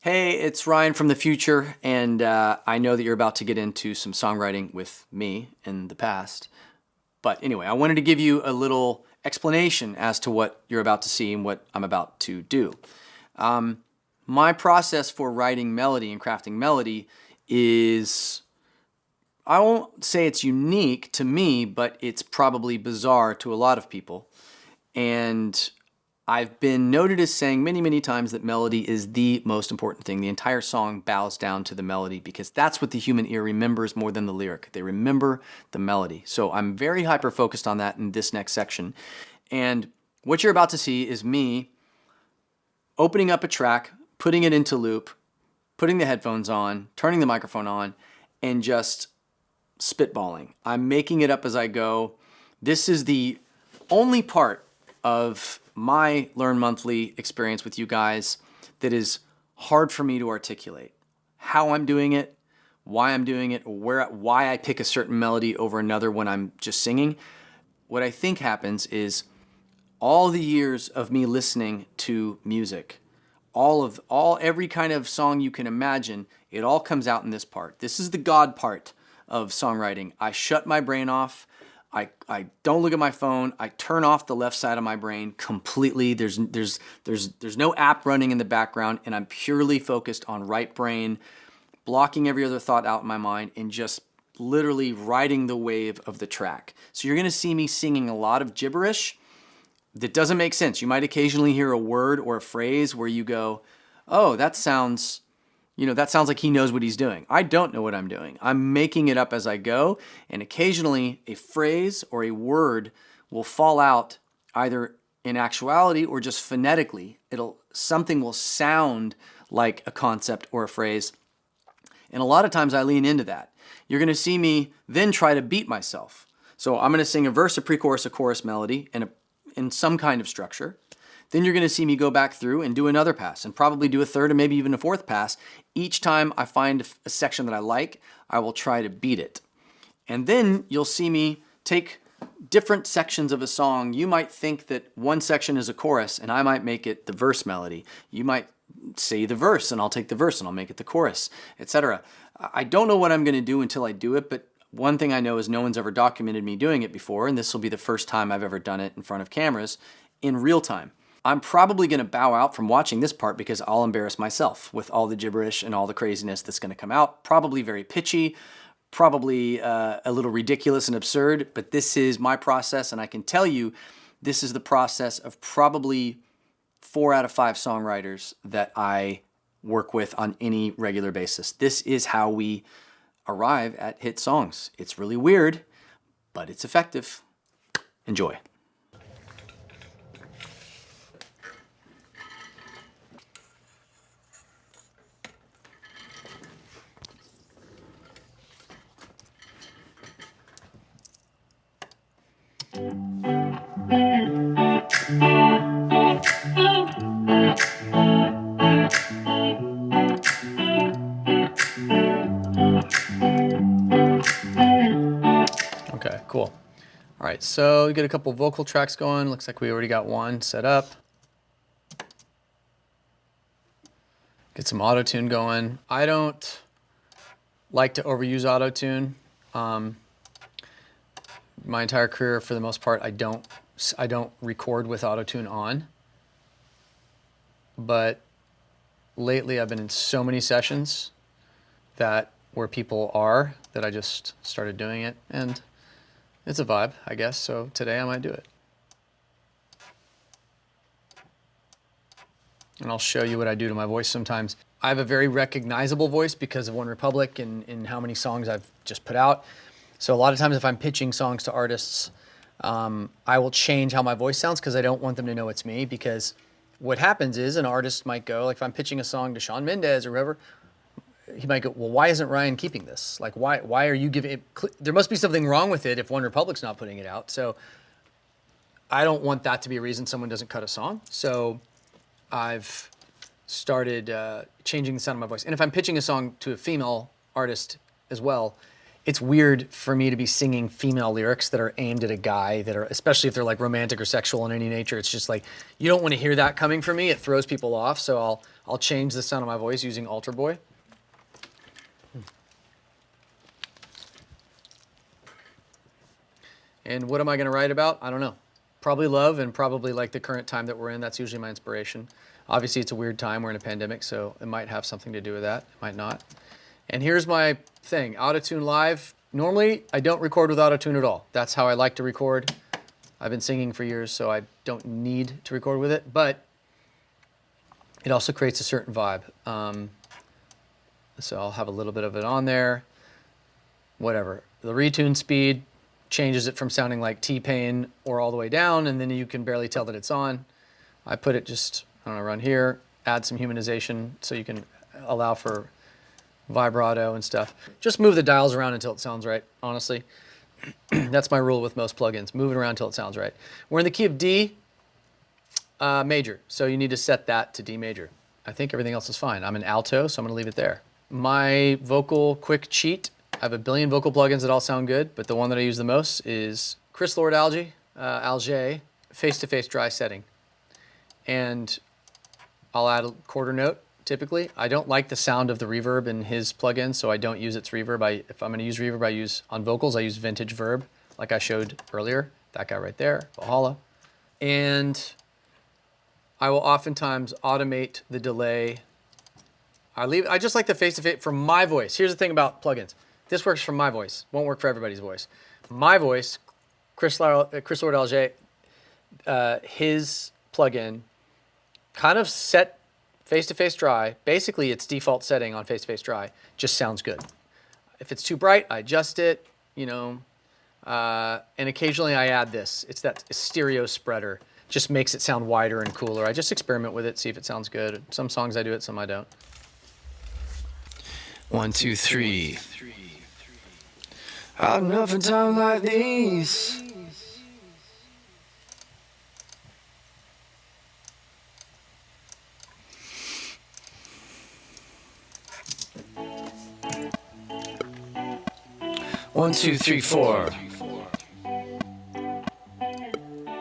Hey, it's Ryan from the future, and I know that you're about to get into some songwriting with me in the past. But anyway, I wanted to give you a little explanation as to what you're about to see and what I'm about to do. My process for writing melody and crafting melody is, I won't say it's unique to me, but it's probably bizarre to a lot of people. And I've been noted as saying many, many times that melody is the most important thing. The entire song bows down to the melody because that's what the human ear remembers more than the lyric. They remember the melody. So I'm very hyper-focused on that in this next section. And what you're about to see is me opening up a track, putting it into loop, putting the headphones on, turning the microphone on, and just spitballing. I'm making it up as I go. This is the only part of my Learn Monthly experience with you guys that is hard for me to articulate. How I'm doing it, why I'm doing it, or why I pick a certain melody over another when I'm just singing. What I think happens is all the years of me listening to music, every kind of song you can imagine, it all comes out in this part. This is the God part of songwriting. I shut my brain off. I don't look at my phone. I turn off the left side of my brain completely. There's no app running in the background, and I'm purely focused on right brain, blocking every other thought out in my mind, and just literally riding the wave of the track. So you're gonna see me singing a lot of gibberish that doesn't make sense. You might occasionally hear a word or a phrase where you go, "Oh, that sounds like he knows what he's doing." I don't know what I'm doing. I'm making it up as I go, and occasionally a phrase or a word will fall out either in actuality or just phonetically. Something will sound like a concept or a phrase, and a lot of times I lean into that. You're going to see me then try to beat myself. So I'm going to sing a verse, a pre-chorus, a chorus melody, in some kind of structure. Then you're going to see me go back through and do another pass and probably do a third and maybe even a fourth pass. Each time I find a section that I like, I will try to beat it. And then you'll see me take different sections of a song. You might think that one section is a chorus and I might make it the verse melody. You might say the verse and I'll take the verse and I'll make it the chorus, etc. I don't know what I'm going to do until I do it, but one thing I know is no one's ever documented me doing it before, and this will be the first time I've ever done it in front of cameras in real time. I'm probably going to bow out from watching this part because I'll embarrass myself with all the gibberish and all the craziness that's going to come out. Probably very pitchy, probably a little ridiculous and absurd, but this is my process, and I can tell you this is the process of probably 4 out of 5 songwriters that I work with on any regular basis. This is how we arrive at hit songs. It's really weird, but it's effective. Enjoy. Okay, cool. All right, so you get a couple vocal tracks going. Looks like we already got one set up. Get some auto-tune going. I don't like to overuse auto-tune. My entire career, for the most part, I don't record with auto-tune on. But lately I've been in so many sessions where people are that I just started doing it, and it's a vibe, I guess, so today I might do it. And I'll show you what I do to my voice sometimes. I have a very recognizable voice because of OneRepublic and how many songs I've just put out. So a lot of times if I'm pitching songs to artists, I will change how my voice sounds because I don't want them to know it's me, because what happens is an artist might go, like if I'm pitching a song to Shawn Mendes or whoever, he might go, well, why isn't Ryan keeping this? Like, why are you giving it? There must be something wrong with it if OneRepublic's not putting it out. So I don't want that to be a reason someone doesn't cut a song. So I've started changing the sound of my voice. And if I'm pitching a song to a female artist as well, it's weird for me to be singing female lyrics that are aimed at a guy, that are, especially if they're like romantic or sexual in any nature. It's just like, you don't want to hear that coming from me. It throws people off. So I'll change the sound of my voice using Alter Boy. And what am I going to write about? I don't know. Probably love, and probably like the current time that we're in. That's usually my inspiration. Obviously, it's a weird time. We're in a pandemic, so it might have something to do with that. It might not. And here's my thing. Autotune live. Normally, I don't record with autotune at all. That's how I like to record. I've been singing for years, so I don't need to record with it. But it also creates a certain vibe. So I'll have a little bit of it on there. Whatever. The retune speed changes it from sounding like T-Pain or all the way down, and then you can barely tell that it's on. I put it just, I don't know, around here, add some humanization so you can allow for vibrato and stuff. Just move the dials around until it sounds right, honestly. That's my rule with most plugins. Move it around until it sounds right. We're in the key of D major, so you need to set that to D major. I think everything else is fine. I'm an alto, so I'm going to leave it there. My vocal quick cheat. I have a billion vocal plugins that all sound good, but the one that I use the most is Chris Lord Alger, face-to-face dry setting. And I'll add a quarter note, typically. I don't like the sound of the reverb in his plugin, so I don't use its reverb. If I'm going to use reverb, on vocals, I use Vintage Verb, like I showed earlier. That guy right there, Valhalla. And I will oftentimes automate the delay. I just like the face-to-face for my voice. Here's the thing about plugins. This works for my voice. Won't work for everybody's voice. My voice, Chris Lord Alger, his plugin kind of set face-to-face dry. Basically, its default setting on face-to-face dry just sounds good. If it's too bright, I adjust it, you know. And occasionally I add this. It's that stereo spreader. Just makes it sound wider and cooler. I just experiment with it, see if it sounds good. Some songs I do it, some I don't. 1, 2, 3. I've enough in times like these. One, two, three, four.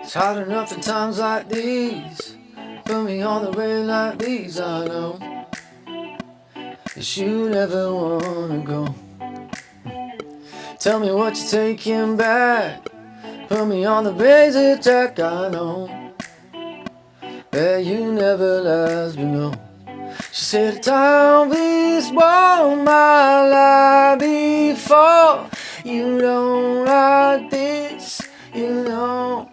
It's hard enough in times like these. Put me on the way like these, I know that you never wanna go. Tell me what you're taking back. Put me on the razor track, I know that you never last me, no. She said, time this won't my life before. You don't like this, you know.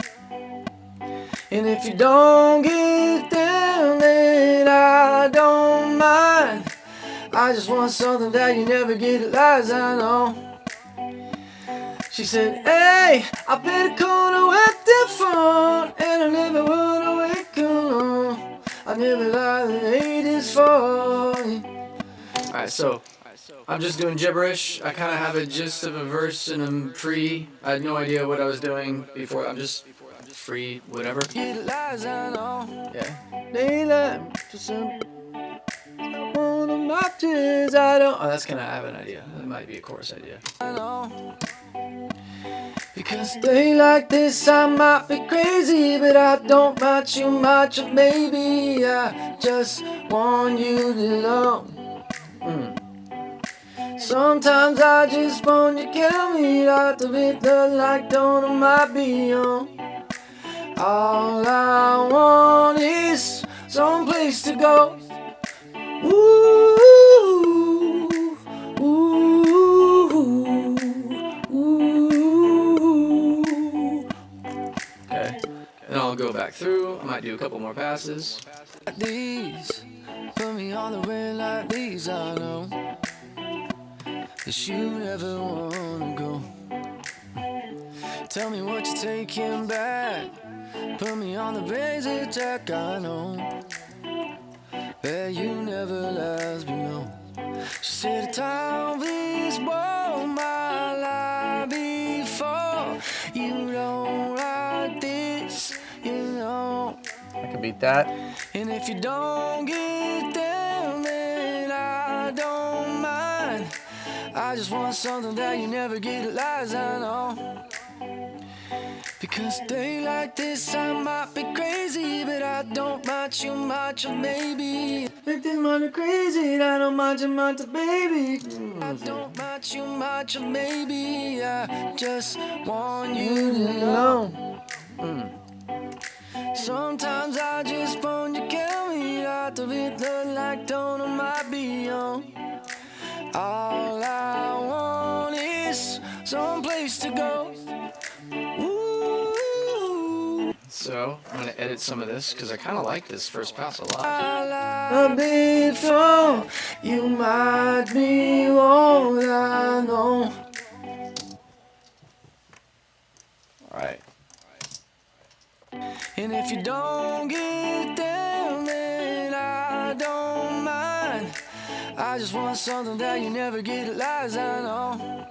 And if you don't get down, then I don't mind. I just want something that you never get at lies, I know. She said, hey, I played a corner with the phone, and I never would awake alone. I never lied, the hate is falling. Alright, so I'm just doing gibberish. I kind of have a gist of a verse and I'm free. I had no idea what I was doing before. I'm just free, whatever. Yeah. Daylight for some. One of my tears, I don't. Oh, that's kind of, I have an idea. That might be a chorus idea. I know. Because a day like this I might be crazy, but I don't mind you much, baby. I just want you to know. Sometimes I just want you to kill me out of it, the light on my beyond. All I want is someplace to go. Ooh, ooh, ooh. Okay. Then I'll go back through. I might do a couple more passes. These put me on the way like these, I know that you never wanna go. Tell me what you're taking back. Put me on the razor track, I know that you never last me, no. She said, time this won't my life before. You don't like this, you know. I can beat that. And if you don't get down, then I don't mind. I just want something that you never get at lies, I know. Because a day like this I might be crazy, but I don't mind you much, maybe. Make this money crazy, I don't mind you much, baby. I don't mind you much, maybe. I just want you to know. Sometimes I just want you kill me out of it, look like don't on my beyond. All I want is some place to go. Ooh. So I'm gonna edit some of this because I kind of like this first pass a lot. A bit from you might be all I know. All right. And if you don't get down, then I don't mind. I just want something that you never get lies, I know.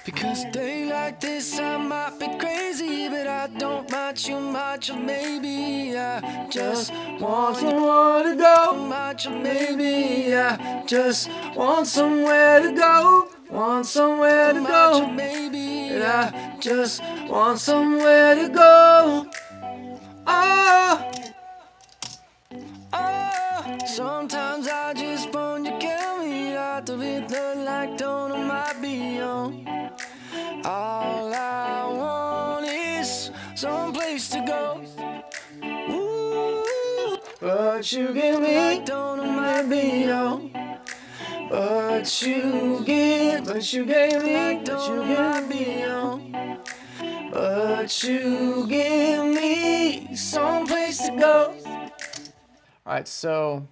Because a day like this I might be crazy, but I don't mind you much, or maybe I just want somewhere to go. Much, or maybe I just want somewhere to go. Want somewhere to go. Maybe I just want somewhere to go. Oh, oh. Sometimes I just want you kill me out of it, look like don't on my beyond. All I want is some place to go. Ooh, but you give me don't on my beyond. But you gave me, but you give me on. But you give me some place to go. All right, so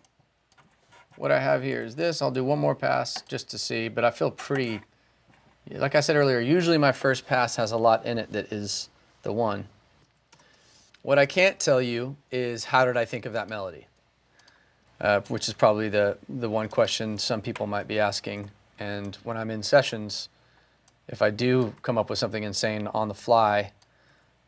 what I have here is this. I'll do one more pass just to see, but I feel pretty, like I said earlier, usually my first pass has a lot in it that is the one. What I can't tell you is how did I think of that melody? Which is probably the one question some people might be asking. And when I'm in sessions, if I do come up with something insane on the fly,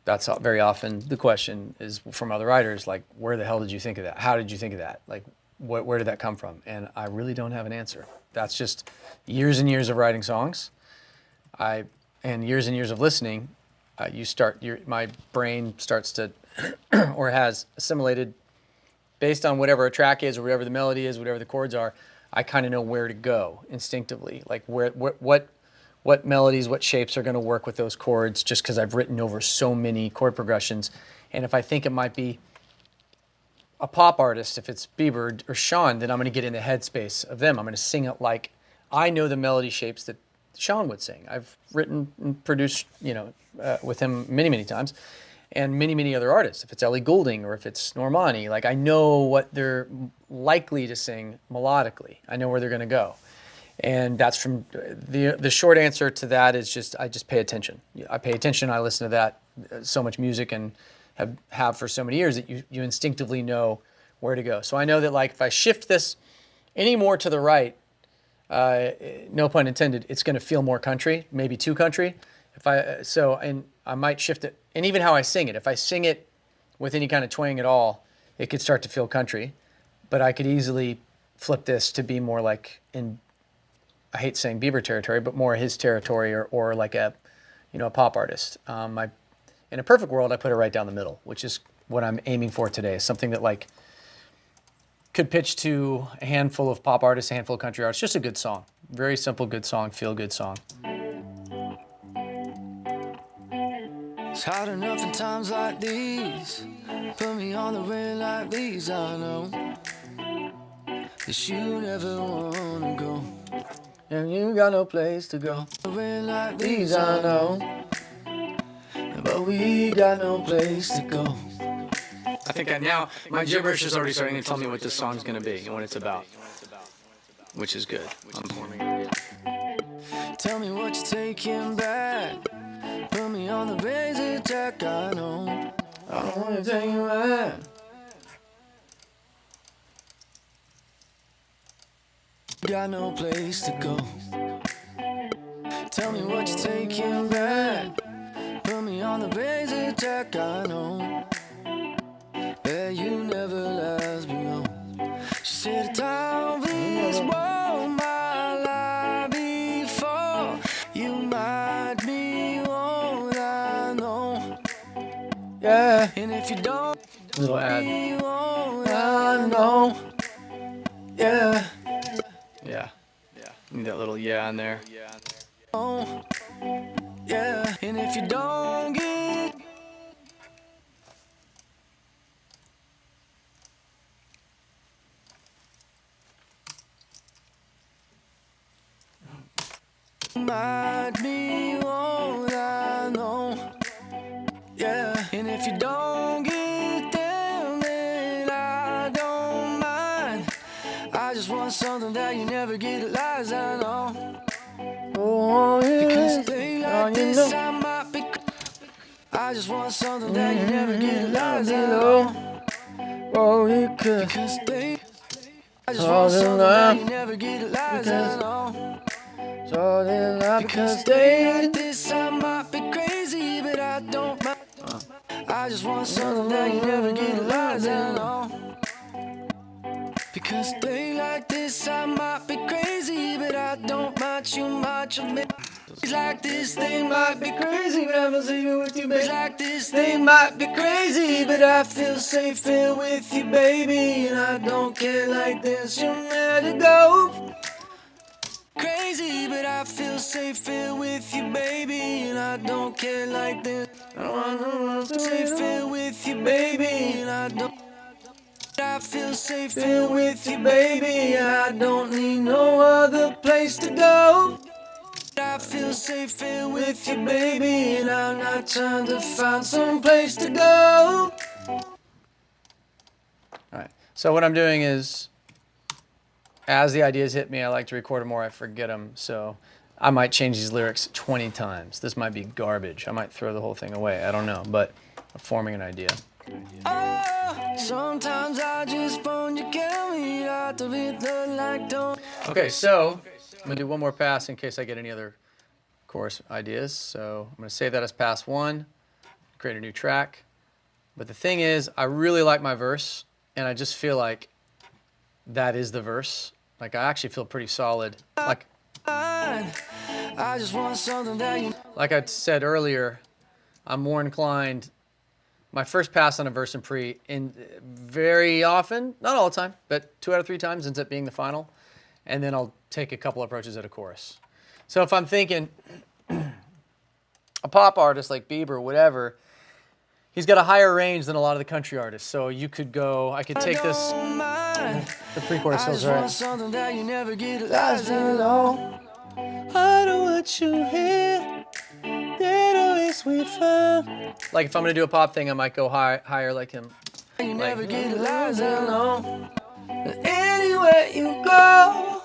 that's very often the question is from other writers, like, where the hell did you think of that? How did you think of that? Like, where did that come from? And I really don't have an answer. That's just years and years of writing songs. And years and years of listening. My brain starts to, or has assimilated based on whatever a track is or whatever the melody is, whatever the chords are. I kind of know where to go instinctively, like what melodies, what shapes are going to work with those chords, just because I've written over so many chord progressions. And if I think it might be a pop artist, if it's Bieber or Sean, then I'm going to get in the headspace of them. I'm going to sing it like I know the melody shapes that Sean would sing. I've written and produced, with him many, many times, and many, many other artists. If it's Ellie Goulding or if it's Normani, like I know what they're likely to sing melodically. I know where they're going to go. And that's from the short answer to that is just I just pay attention. I pay attention. I listen to that so much music and have for so many years that you instinctively know where to go. So I know that like if I shift this any more to the right, no pun intended, it's going to feel more country, maybe too country. And I might shift it, and even how I sing it. If I sing it with any kind of twang at all, it could start to feel country. But I could easily flip this to be more like I hate saying Bieber territory, but more his territory or like a pop artist. In a perfect world, I put it right down the middle, which is what I'm aiming for today. Something that like could pitch to a handful of pop artists, a handful of country artists. Just a good song. Very simple, good song, feel good song. It's hard enough in times like these. Put me on the way like these, I know. That you never wanna go. And you got no place to go. The way like these, I know. But we got no place to go. I think now my gibberish is already starting to tell me what this song's going to be and what it's about, which is good. I'm forming it. Tell me what you're taking back. Put me on the razor jack, I know. I don't want to take you back. Got no place to go. Tell me what you're taking back. Put me on the razor jack, I know. Yeah, you never last me long. She said, "Time this won't my life before you might be what I know." Yeah, and if you don't Little ad. be what I know, little yeah in there. Oh, yeah. And if you don't get might be all I know. Yeah. And if you don't get down, then I don't mind. I just want something that you never get at lies, I know. Oh, yeah. Because they like this, I might be. I just want something that you never get at lies, I know. Oh, you could. Because they. I just want something that you never get at lies, I know. So they lie Because they like this, I might be crazy, but I don't mind. I just want something that you never get at lies, I know. Because they like this, I might be crazy, but I don't mind too much of me. It's like this, they might be crazy, but I'm sleeping with you, baby. It's like this, they might be crazy, but I feel safe here with you, baby. And I don't care like this, you're mad to go. Crazy, but I feel safe here with you, baby. And I don't care like this. I don't want to safe here with you, baby. And I don't. I feel safe here with you, baby. I don't need no other place to go. I feel safe here with you, baby. And I'm not trying to find some place to go. All right. So what I'm doing is, as the ideas hit me, I like to record them or I forget them. So I might change these lyrics 20 times. This might be garbage. I might throw the whole thing away. I don't know, but I'm forming an idea. Oh, sometimes I just phone you, kill me out the rhythm like don't. Okay, so I'm gonna do one more pass in case I get any other chorus ideas. So I'm gonna save that as pass one, create a new track. But the thing is, I really like my verse, and I just feel like that is the verse. Like I actually feel pretty solid. I just want something that you. Like I said earlier, I'm more inclined. My first pass on a verse and pre, in very often, not all the time, but 2 out of 3 times ends up being the final, and then I'll take a couple approaches at a chorus. So if I'm thinking a pop artist like Bieber or whatever, he's got a higher range than a lot of the country artists. So you could go, I could take this. The pre-chorus feels right. Something that you never get at last alone. I don't want you here. That always sweet fun. Like if I'm gonna do a pop thing, I might go higher like him. You never get at last alone. Anywhere you go,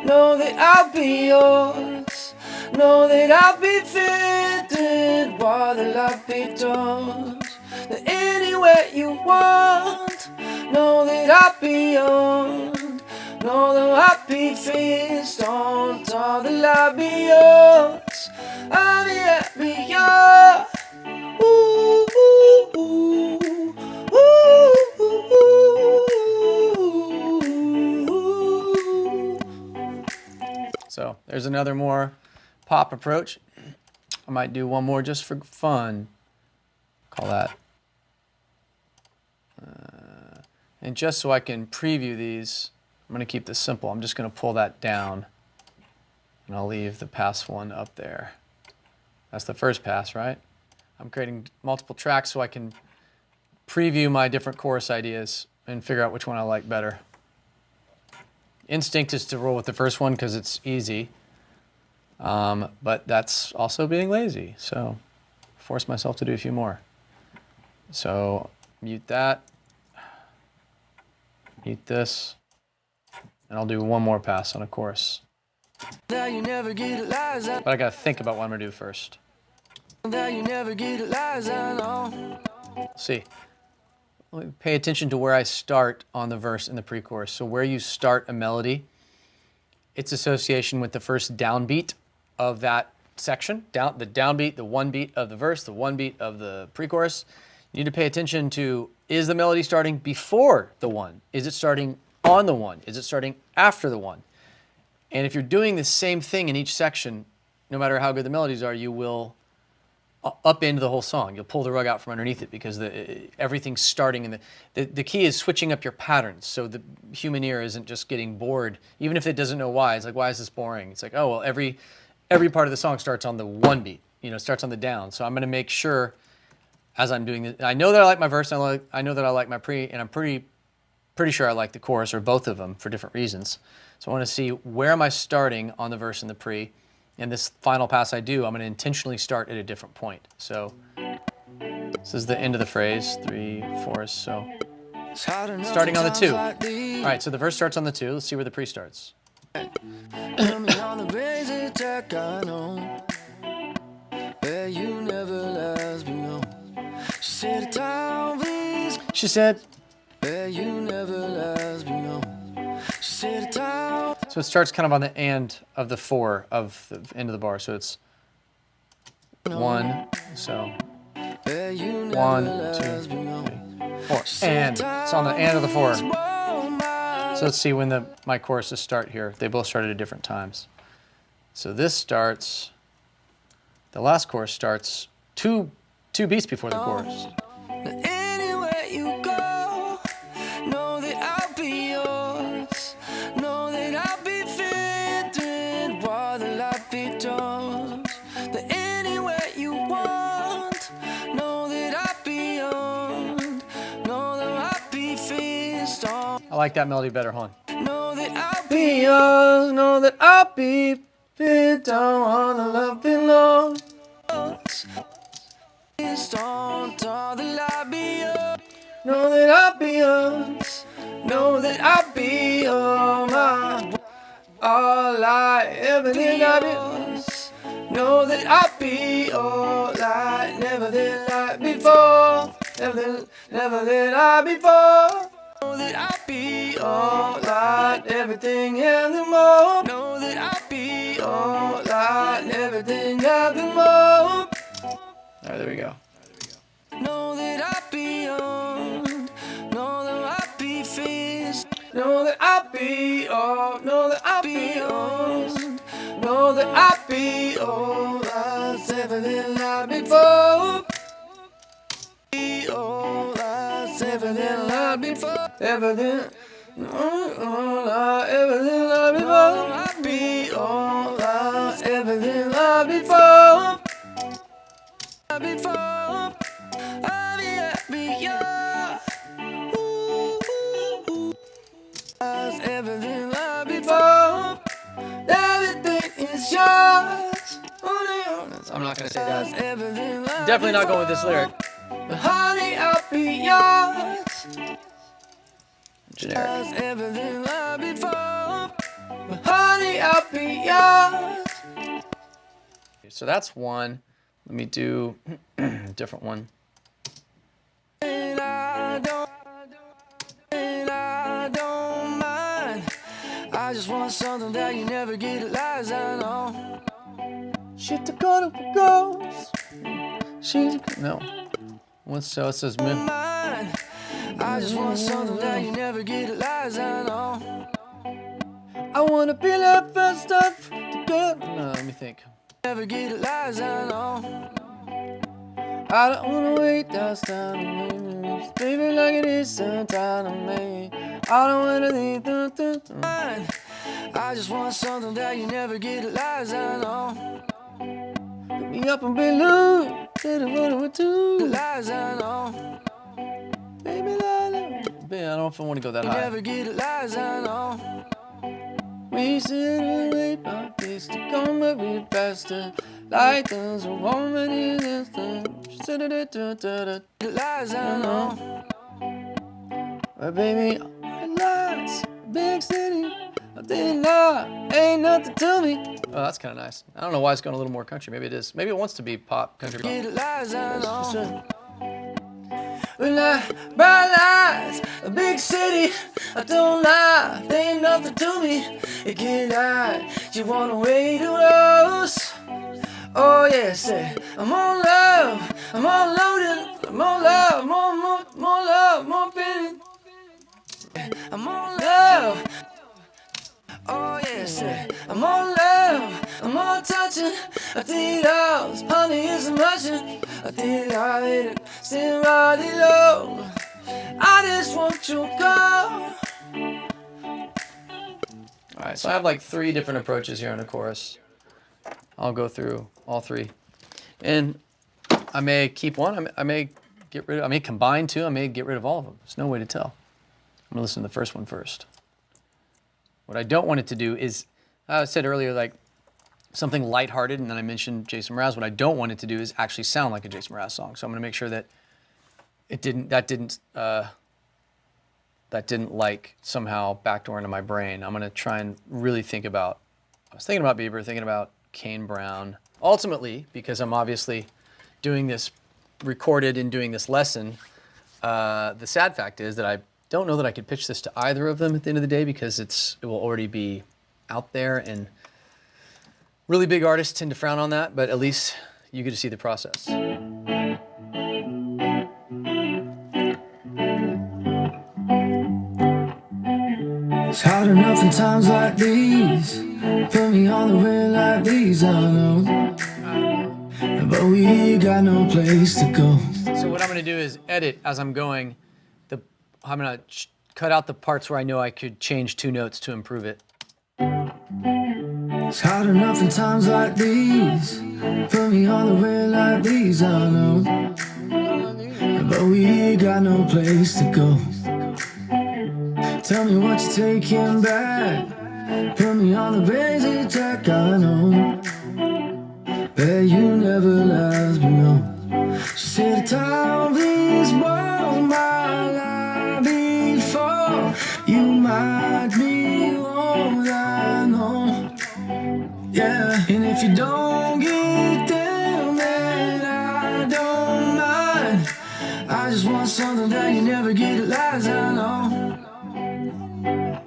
know that I'll be yours. Know that I'll be fitted while the light be doors. Anywhere you want, know that I'll be yours. Know that I'll be fixed on all the light be yours. I'll be yours. Ooh, ooh, ooh, ooh, ooh. So there's another more pop approach. I might do one more just for fun. Call that. And just so I can preview these, I'm going to keep this simple. I'm just going to pull that down, and I'll leave the pass one up there. That's the first pass, right? I'm creating multiple tracks so I can preview my different chorus ideas and figure out which one I like better. Instinct is to roll with the first one because it's easy, but that's also being lazy, so force myself to do a few more. So mute that, mute this, and I'll do one more pass on a chorus. That you never get at lies, But I gotta think about what I'm gonna do first. that you never get at lies, I know. See, pay attention to where I start on the verse in the pre-chorus. So where you start a melody, its association with the first downbeat of that section, the downbeat, the one beat of the verse, the one beat of the pre-chorus. You need to pay attention to, is the melody starting before the one? Is it starting on the one? Is it starting after the one? And if you're doing the same thing in each section, no matter how good the melodies are, you will upend the whole song. You'll pull the rug out from underneath it because everything's starting in the key is switching up your patterns. So the human ear isn't just getting bored, even if it doesn't know why. It's like, why is this boring? It's like, oh, well, every part of the song starts on the one beat, starts on the down. So I'm going to make sure as I'm doing it, I know that I like my verse, I know that I like my pre, and I'm pretty sure I like the chorus, or both of them, for different reasons. So I want to see, where am I starting on the verse and the pre? And this final pass I do, I'm going to intentionally start at a different point. So this is the end of the phrase, 3, 4, so starting on the 2. All right, so the verse starts on the 2. Let's see where the pre starts. She said, so it starts kind of on the and of the 4 of the end of the bar. So it's 1, so 1, 2, 3, 4, and it's on the and of the 4. So let's see when my choruses start here. They both start at different times. So this starts, the last chorus starts two beats before the chorus. Anywhere you go, know that I'll be yours. Know that I'll be fitting while the light be yours. That anywhere you want, know that I'll be on. Know that I'll be feast on. I like that melody better, hold on. Know that I'll be yours. Know that I'll be fit on the love belongs. Know that I'll be yours. Know that I'll be all mine. All I ever need, I'll be yours. Know that I'll be all I never did like before. Never did I before. Know that I'll be all I, everything and the more. Know that I'll be all I, everything and the more. All right, there we go. Know that I'll be on. Know that I'll be fist. Know that I'll be on. Know that I'll be on. Know that I'll be all I've ever been like before. Be all I've ever been like before. Ever been. All I ever been like before. I'll be all I've ever been like before. Before I'll be happy, yeah. As everything like before, everything is yours. I'm not gonna say that. Everything like Definitely not going with this lyric. honey, I'll be yours. Generic. As everything like before, honey, I'll be yours. So that's one. Let me do a different one. And I don't mind. I just want something that you never get a lies I know. She took all the girls. She's no. What's so it says mid. Mine. I just want something that you never get a lies I know. I wanna be that first stuff to get. No, let me think. Never get a lies I know. I don't wanna wait, that's time to me. Baby, like it is some time to me. I don't wanna leave. Mine. I just want something that you never get a lies I know. Pick me up and be loose. Did it what it would do. Lies I know. Baby, I don't know if I wanna go that You high. never get a lies I know. We sit and wait my peace to come a bit faster. Like there's a woman in this thing. Lies I know. But baby, lights, big city, I didn't lie, ain't nothing to me. Oh, that's kind of nice. I don't know why it's going a little more country. Maybe it is. Maybe it wants to be pop, country pop. Get lies I know. When I bright lights, a big city, I don't lie, there ain't nothing to me. It get high, you wanna wait to us. Oh yeah, say, I'm on love, I'm on loaded, I'm on love, more love, more feeling. I'm on Love, Oh yeah, say, I'm on love, I'm on touching, I think love's honey is a Russian. I think I hit it, still riding low. I just want to go. All right, so I have like 3 different approaches here on the chorus. I'll go through all 3. And I may keep one, I may get rid of, I may combine 2, I may get rid of all of them. There's no way to tell. I'm gonna listen to the first one first. What I don't want it to do is, I said earlier, like something lighthearted, and then I mentioned Jason Mraz. What I don't want it to do is actually sound like a Jason Mraz song. So I'm gonna make sure that that didn't like somehow backdoor into my brain. I'm gonna try and really think about, I was thinking about Bieber, thinking about Kane Brown. Ultimately, because I'm obviously doing this recorded and doing this lesson, the sad fact is that I don't know that I could pitch this to either of them at the end of the day, because it will already be out there, and really big artists tend to frown on that, but at least you get to see the process. It's hard enough in times like these. Put me on the way like these, I know. But we got no place to go. So what I'm gonna do is edit as I'm going. I'm gonna cut out the parts where I know I could change 2 notes to improve it. It's hard enough in times like these. Put me on the way like these, I know. But we got no place to go. Tell me what you're taking back. Put me on the basic track, I know. Bet you never last, but no. She said the time please won't my life before you might be all I know. Yeah, and if you don't get down, then I don't mind. I just want something that you never get at last, I know.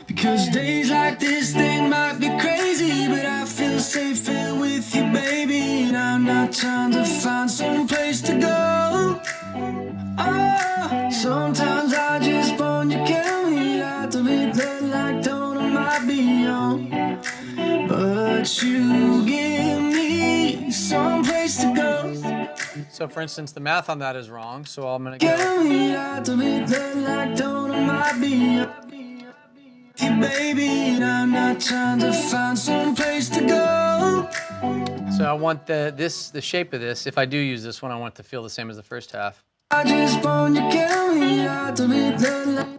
Because days like this, they might be crazy, but I feel safer with you, baby. And I'm not trying to find some place to go. Oh, sometimes I just want you carry out to be blood like total might be on. But you give me some place to go. So for instance, the math on that is wrong, so I'm gonna go. Carry out to be blood like total might be on. Baby, and I'm not trying to find some place to go. So I want the shape of this, if I do use this one, I want it to feel the same as the first half. I just want you carry out to be the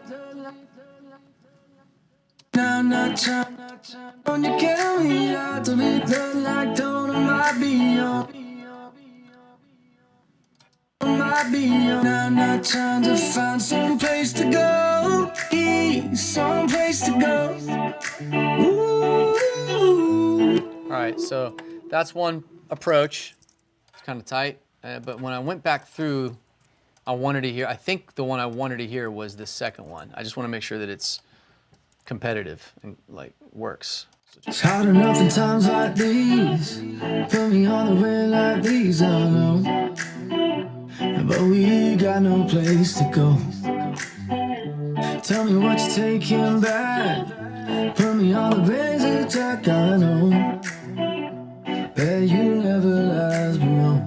I'm not trying to carry out to be the like don't might be on. Might be on. I'm not trying to find some place to go. Some place to go. Ooh. All right, so that's one approach. It's kind of tight, but when I went back through, I think the one I wanted to hear was the second one. I just want to make sure that it's competitive and like works. It's hard enough in times like these. Put me on the way like these, I know. But we got no place to go. Tell me what you're taking back. Put me on the basic track, I know. Bet you never last, but no.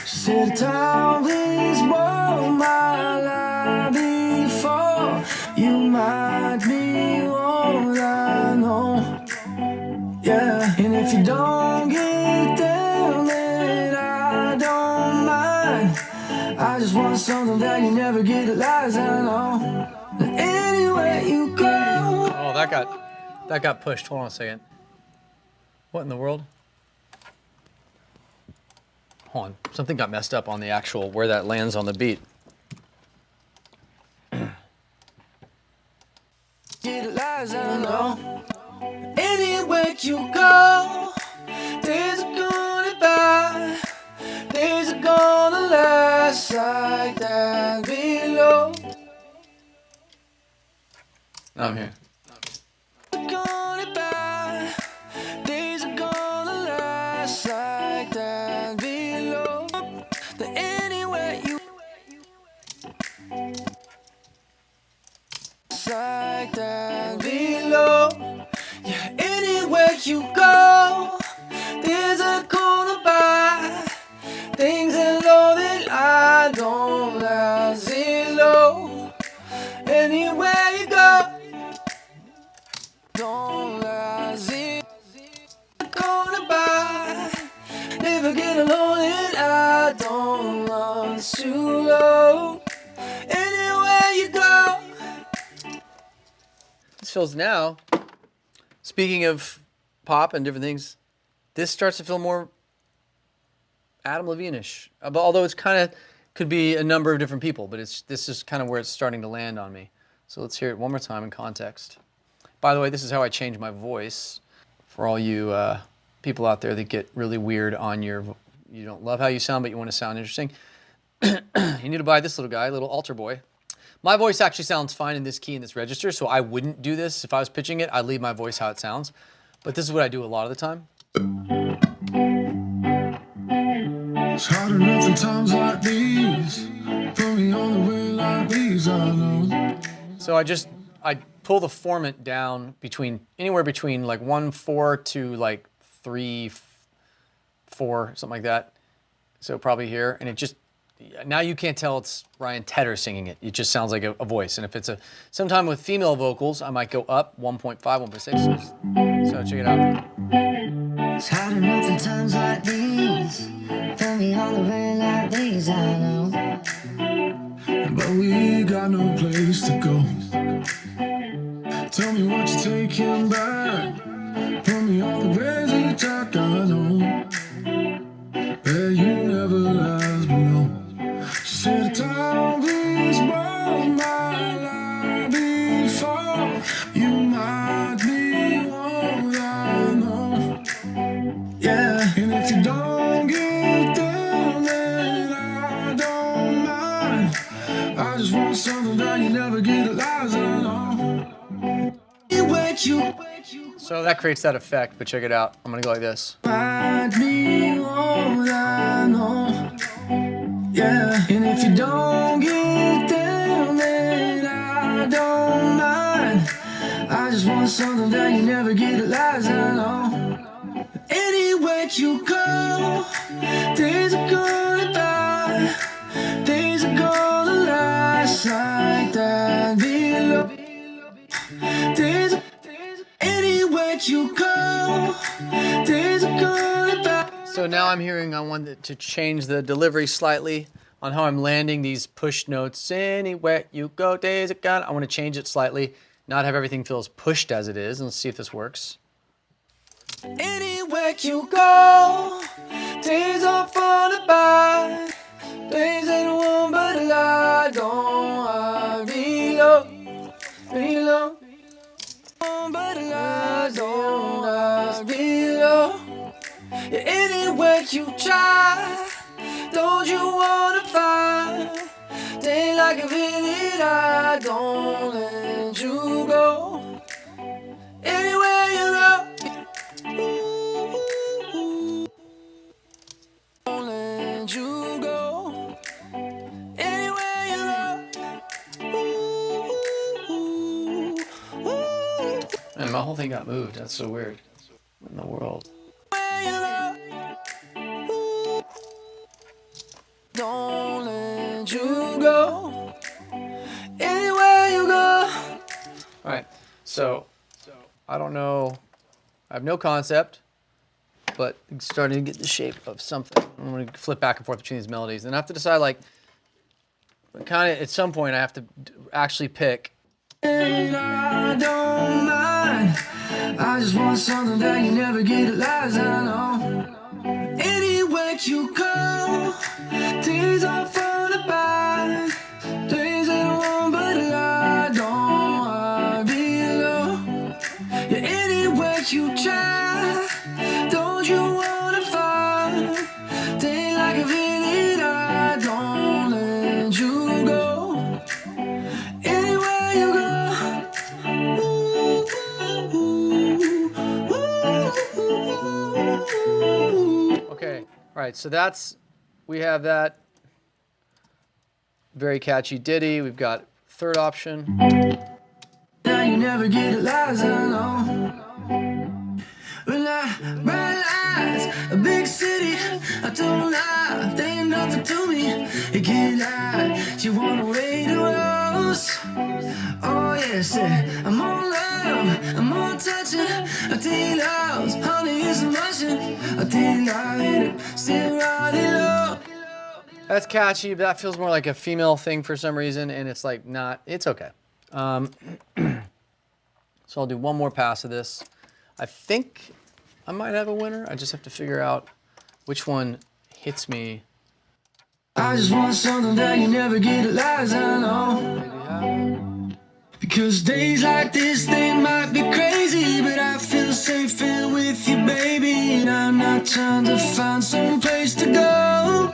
She said the time please won't my life before you might be all I know. Yeah, and if you don't get down, then I don't mind. I just want something that you never get at last, I know. Anywhere you go. Oh, that got pushed. Hold on a second. What in the world? Hold on. Something got messed up on the actual where that lands on the beat. Get at last, I know. Anywhere you go, days are gonna by, days are gonna last like that below. I'm here. Gonna by, days are gonna last like that below. The anywhere you like that below. Yeah, anywhere you go, there's a corner by. Never get alone and I don't want you low. Anywhere you go. This feels now, speaking of pop and different things, this starts to feel more Adam Levine-ish. Although it's kind of, could be a number of different people, but this is kind of where it's starting to land on me. So let's hear it one more time in context. By the way, this is how I change my voice for all you people out there that get really weird on you don't love how you sound, but you want to sound interesting. You need to buy this little guy, little altar boy. My voice actually sounds fine in this key in this register, so I wouldn't do this. If I was pitching it, I'd leave my voice how it sounds. But this is what I do a lot of the time. It's hard enough in times like these. Put me on the way like these, I know. So I pull the formant down anywhere between like 1/4 to like 3/4, something like that. So probably here, and it just, now you can't tell it's Ryan Tedder singing it. It just sounds like a voice. And if it's sometime with female vocals, I might go up 1.5, 1.6. So check it out. It's hard enough in times like these. Put me on the way like these, I know. But we got no place to go. Tell me what you're taking back. Put me on the ways you talk, I know. Hey, you never last below. She said the time was born my life before. You might be one I know. Yeah, and if you don't get down, then I don't mind. I just want something that you never get a lies I know. So that creates that effect, but check it out. I'm gonna go like this. Might be all I know. Yeah, and if you don't get down, then I don't mind. I just want something that you never get a lies I know. Anywhere you go, days are gonna die. Days are gonna last like that below. Days are, anywhere you go, days are gonna die. So now I'm hearing I want to change the delivery slightly on how I'm landing these push notes. Anywhere you go, days are gone. I want to change it slightly, not have everything feel as pushed as it is. And let's see if this works. Anywhere you go, days are fun by. Days ain't one but a lie. Don't I reload. But a lie, don't I reload. Yeah, anywhere you try, don't you wanna find? Day like a minute, I don't let you go. Anywhere you go. Don't let you go. Anywhere you go. And my whole thing got moved. That's so weird. What in the world? Don't let you go. Anywhere you go. All right. So I don't know. I have no concept, but it's starting to get the shape of something. I'm going to flip back and forth between these melodies, and I have to decide, like, kind of at some point, I have to actually pick. And I don't mind. I just want something that you never get a lies I know. Anywhere you go, days are fun by. Days ain't one but a lie. Don't I below. Yeah, anywhere you try, don't you wanna find? Day like a minute, I don't let you go. Anywhere you go. Okay. All right. So we have that very catchy ditty. We've got third option. Now you never get a lies I know. When I bright lights, a big city, I don't lie, they ain't nothing to me. You can't lie, you wanna wait a rose. Oh yes, I'm on love, I'm on touching, I take loves, honey. is Russian. I didn't hide it, still riding low. That's catchy, but that feels more like a female thing for some reason, and it's like not. It's okay. So I'll do one more pass of this. I think I might have a winner. I just have to figure out which one hits me. I just want something that you never get a lies, I know. Because days like this, they might be crazy, but I feel safe here with you, baby. And I'm not trying to find some place to go.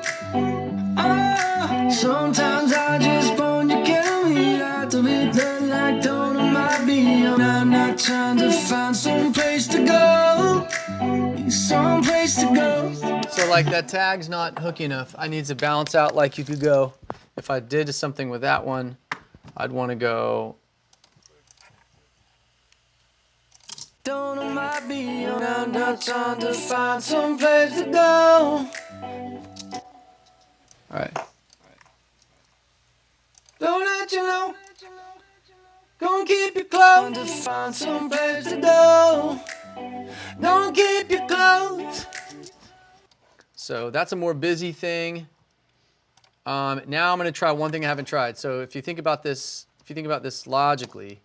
Oh, sometimes I just want you kill me out of it, look like don't might be. I'm not trying to find some place to go. Some place to go. So like that tag's not hooky enough. I need to balance out like you could go. If I did something with that one, I'd want to go. Don't know my be on. I'm not trying to find some place to go. All right. Don't let you know. Gonna keep you close. To find some place to go. Don't keep you close. So that's a more busy thing. Now I'm going to try one thing I haven't tried. So if you think about this, logically,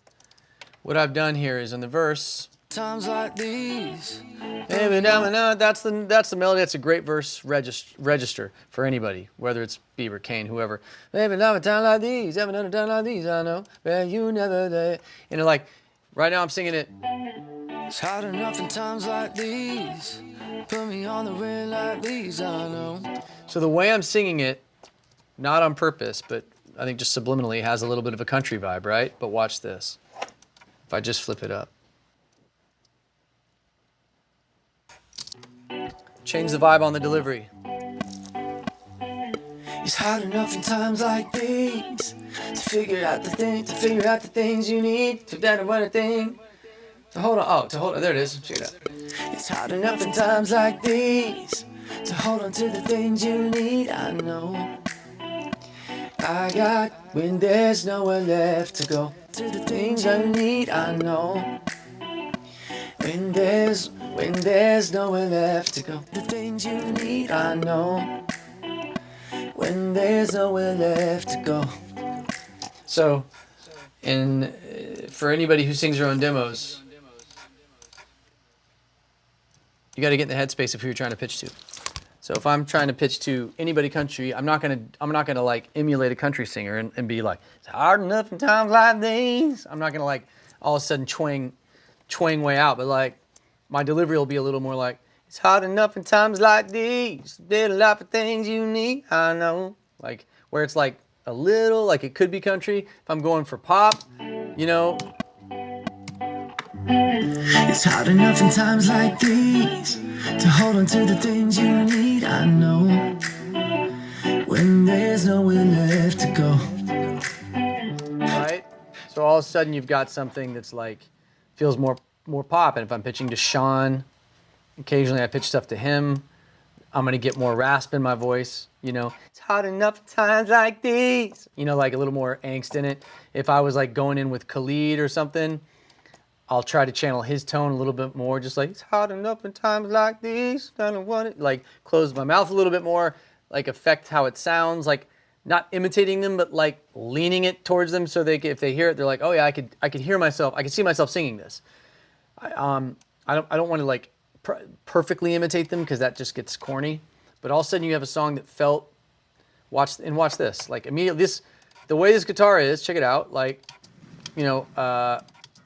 what I've done here is in the verse. Times like these. That's the melody. That's a great verse register for anybody, whether it's Bieber, Kane, whoever. Baby, love a time like these, haven't done a time like these, I know. But you never did. You know, like right now I'm singing it. It's hard enough in times like these. Put me on the way like these, I know. So the way I'm singing it, not on purpose, but I think just subliminally, has a little bit of a country vibe, right? But watch this. If I just flip it up. Change the vibe on the delivery. It's hard enough in times like these to figure out the things you need to that what a thing. To hold on. There it is. Check it out. It's hard enough in times like these to hold on to the things you need. I know. I got when there's nowhere left to go. To the things I need. I know. When there's nowhere left to go. The things you need. I know. When there's nowhere left to go. So, for anybody who sings their own demos, you got to get in the headspace of who you're trying to pitch to. So if I'm trying to pitch to anybody country, I'm not gonna like emulate a country singer and be like, it's hard enough in times like these. I'm not gonna like all of a sudden twang way out, but like my delivery will be a little more like, it's hard enough in times like these. There's a lot of things you need, I know. Like where it's like a little, like it could be country. If I'm going for pop, you know. It's hard enough in times like these to hold on to the things you need. I know. When there's nowhere left to go. Right? So all of a sudden you've got something that's like, feels more pop. And if I'm pitching to Sean, occasionally I pitch stuff to him, I'm gonna get more rasp in my voice, you know. It's hard enough times like these. You know, like a little more angst in it. If I was like going in with Khalid or something, I'll try to channel his tone a little bit more, just like, it's hard enough in times like these, I don't want it. Like close my mouth a little bit more, like affect how it sounds, like not imitating them, but like leaning it towards them so if they hear it, they're like, oh yeah, I could hear myself, I could see myself singing this. I don't want to like perfectly imitate them because that just gets corny. But all of a sudden you have a song that felt, watch this, like immediately the way this guitar is, check it out, like, you know,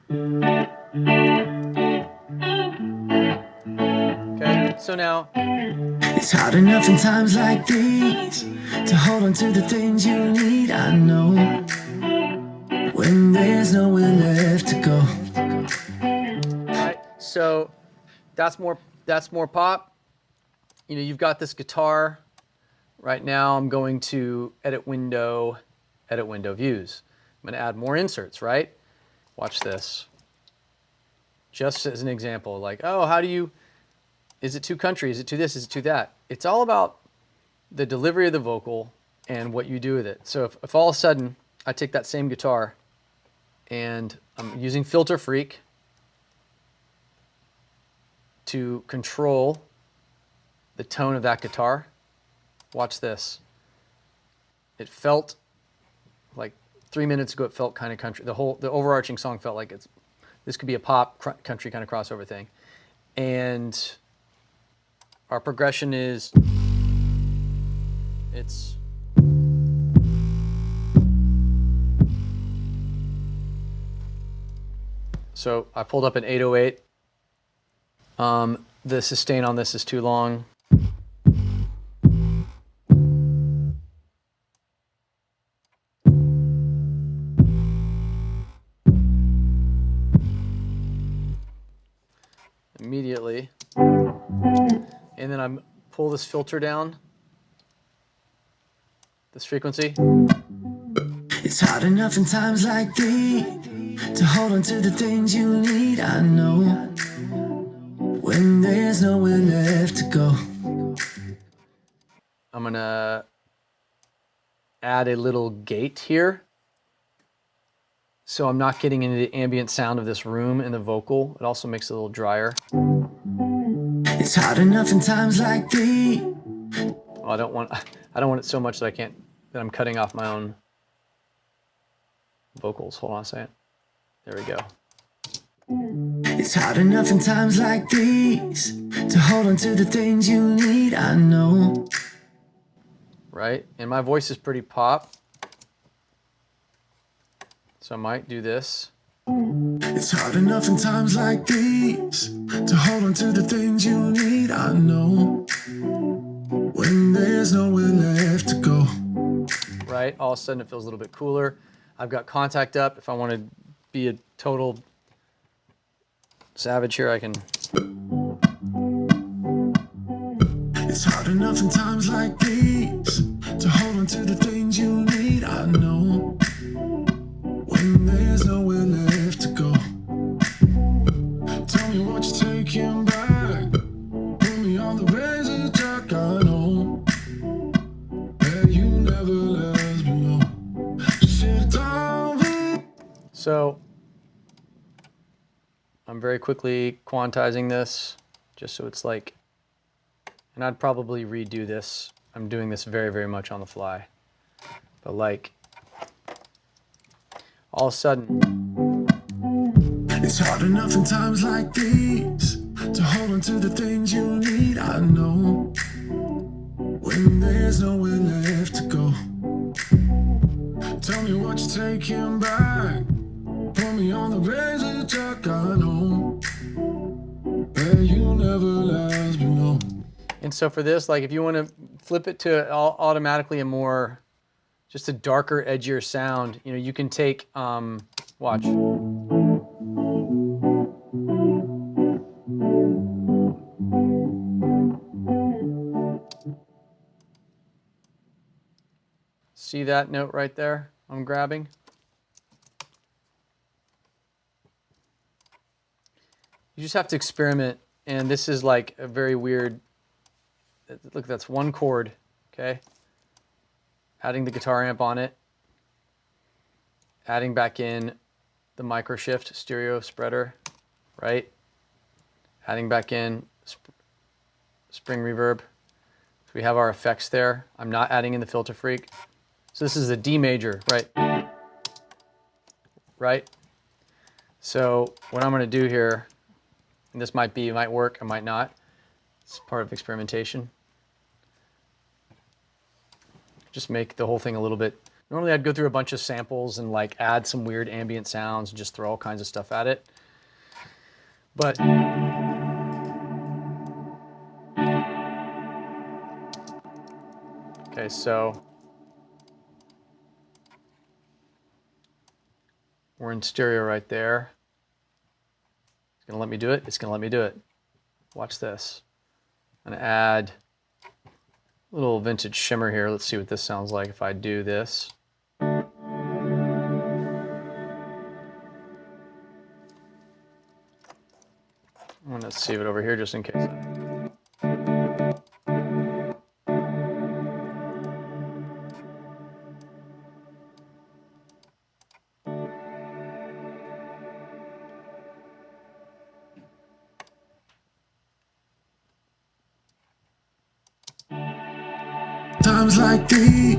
okay, so now it's hard enough in times like these to hold on to the things you need. I know. When there's nowhere left to go. right, so that's more pop. You know, you've got this guitar. Right now I'm going to edit window views. I'm going to add more inserts, right? Watch this. Just as an example, like, oh, is it too country? Is it too this? Is it too that? It's all about the delivery of the vocal and what you do with it. So if all of a sudden I take that same guitar and I'm using Filter Freak, to control the tone of that guitar. Watch this. It felt like 3 minutes ago, it felt kind of country. The overarching song felt like this could be a pop country kind of crossover thing. And our progression is, it's so I pulled up an 808. The sustain on this is too long. Immediately. And then I pull this filter down, this frequency. It's hard enough in times like these to hold on to the things you need. I know when there's nowhere left to go. I'm gonna add a little gate here, so I'm not getting into the ambient sound of this room and the vocal. It also makes it a little drier. It's hard enough in times like these. Well, I don't want it so much that I'm cutting off my own vocals. Hold on a second. There we go. It's hard enough in times like these to hold on to the things you need. I know. Right? And my voice is pretty pop, so I might do this. It's hard enough in times like these to hold on to the things you need. I know when there's nowhere left to go. Right? All of a sudden it feels a little bit cooler. I've got contact up. If I want to be a total savage here, I can. It's hard enough in times like these to hold on to the things you need. I know when there's nowhere left to go. Tell me what you're taking back. Put me on the razor track. I know that you never let us below. Sit down. So I'm very quickly quantizing this just so it's like, and I'd probably redo this. I'm doing this very, very much on the fly. But like, all of a sudden, it's hard enough in times like these to hold on to the things you need. I know when there's nowhere left to go. Tell me what you're taking back. Put me on the razor track. I know that you never last below. and so for this, like if you want to flip it to automatically a more, just a darker, edgier sound, you know, you can take, watch. See that note right there I'm grabbing? You just have to experiment, and this is like a very weird, look, that's one chord, okay? Adding the guitar amp on it, adding back in the microshift stereo spreader, right? Adding back in spring reverb. So we have our effects there. I'm not adding in the Filter Freak. So this is a D major, right? Right? So what I'm gonna do here, and this might work, it might not. It's part of experimentation. Just make the whole thing a little bit, normally I'd go through a bunch of samples and like add some weird ambient sounds and just throw all kinds of stuff at it. But okay, so we're in stereo right there. It's gonna let me do it. It's gonna let me do it. Watch this. I'm gonna add a little vintage shimmer here. Let's see what this sounds like if I do this. I'm gonna save it over here just in case. Times like these.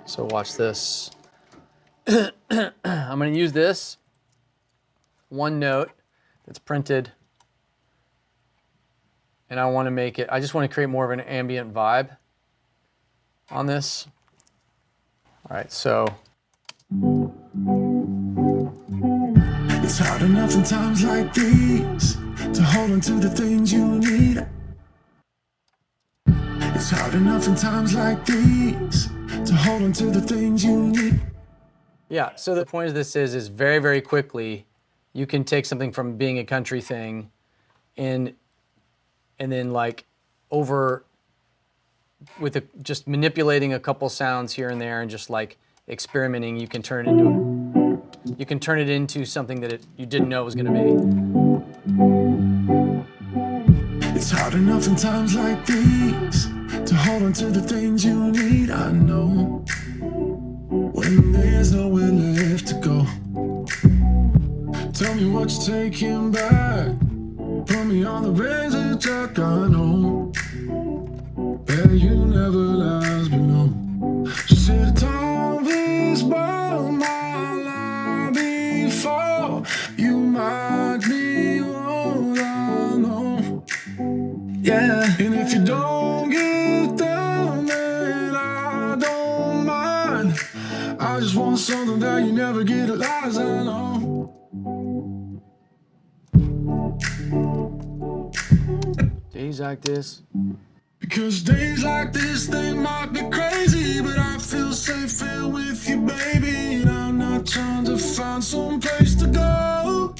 So watch this. I'm going to use this one note that's printed, and I want to make it, I just want to create more of an ambient vibe on this. All right, so. It's hard enough in times like these to hold on to the things you need. It's hard enough in times like these to hold on to the things you need. Yeah, so the point of this is very, very quickly, you can take something from being a country thing and then like over with just manipulating a couple sounds here and there and just like experimenting, you can turn it into something that you didn't know it was going to be. It's hard enough in times like these to hold on to the things you need. I know when there's nowhere left to go. Tell me what you're taking back. Put me on the razor track. I know that you never lies below. She said, "Don't be spoiled my life before you might be what I know." Yeah, and if you don't get down, then I don't mind. I just want something that you never get a lies, I know. Days like this. Because days like this, they might be crazy, but I feel safe here with you, baby. And I'm not trying to find some place to go.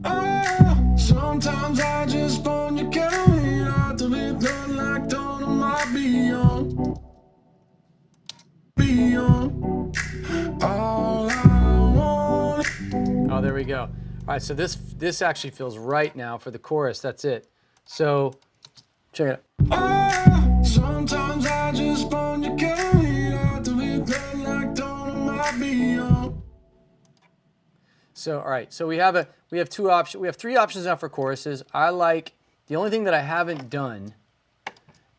Oh, sometimes I just want you coming out to be done like dawn on my beyond. Beyond. All I want. Oh, there we go. All right, so this actually feels right now for the chorus. That's it. So check it out. Oh, sometimes I just want you coming out to be done like dawn on my beyond. So all right, so we have three options now for choruses. I like, the only thing that I haven't done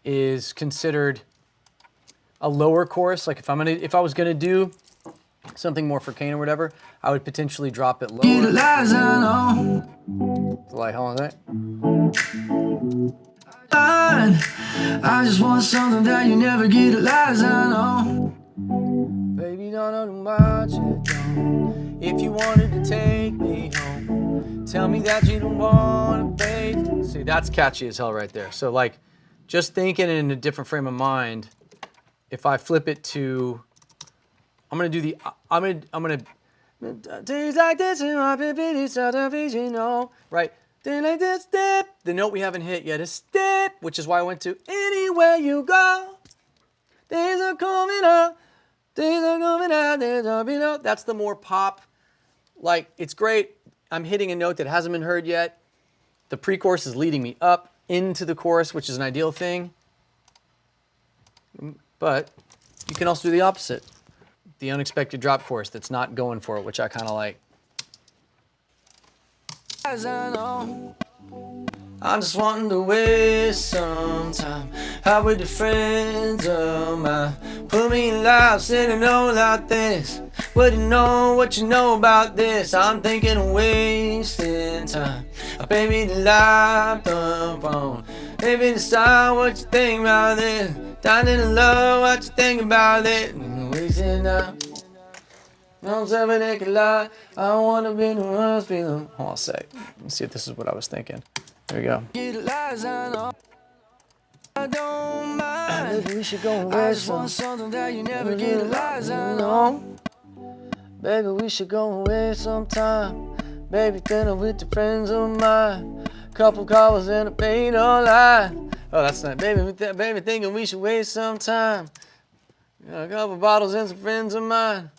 is considered a lower chorus. Like if I was gonna do something more for Kane or whatever, I would potentially drop it lower. Like, how long is that? I just want something that you never get a lies, I know. Baby, don't know too much, don't. If you wanted to take me home, tell me that you don't want to pay. See, that's catchy as hell right there. So like, just thinking in a different frame of mind, if I flip it to, I'm gonna days like this, right? Then like this step, the note we haven't hit yet is step, which is why I went to anywhere you go. Days are coming up, days are coming out, days are being out. That's the more pop, like it's great. I'm hitting a note that hasn't been heard yet. The pre-chorus is leading me up into the chorus, which is an ideal thing. But you can also do the opposite. The unexpected drop chorus that's not going for it, which I kind of like. I'm just wanting to waste some time out with the friends of mine. Put me in life, said I know like this. What do you know, what you know about this? I'm thinking of wasting time. Baby, the life done wrong. Baby, decide what you think about this. Dying in love, what you think about it? Wasting time. I'm seven acre lie. I don't wanna be the ones be the. Hold on a sec. Let's see if this is what I was thinking. There we go. I don't mind. Maybe we should go and I wear just want some. something that you never get a lies, I know. Baby, we should go away sometime. Baby, dinner with the friends of mine. Couple covers and a paint online. Oh, that's not. Baby, baby, thinking we should waste some time. A couple bottles and some friends of mine.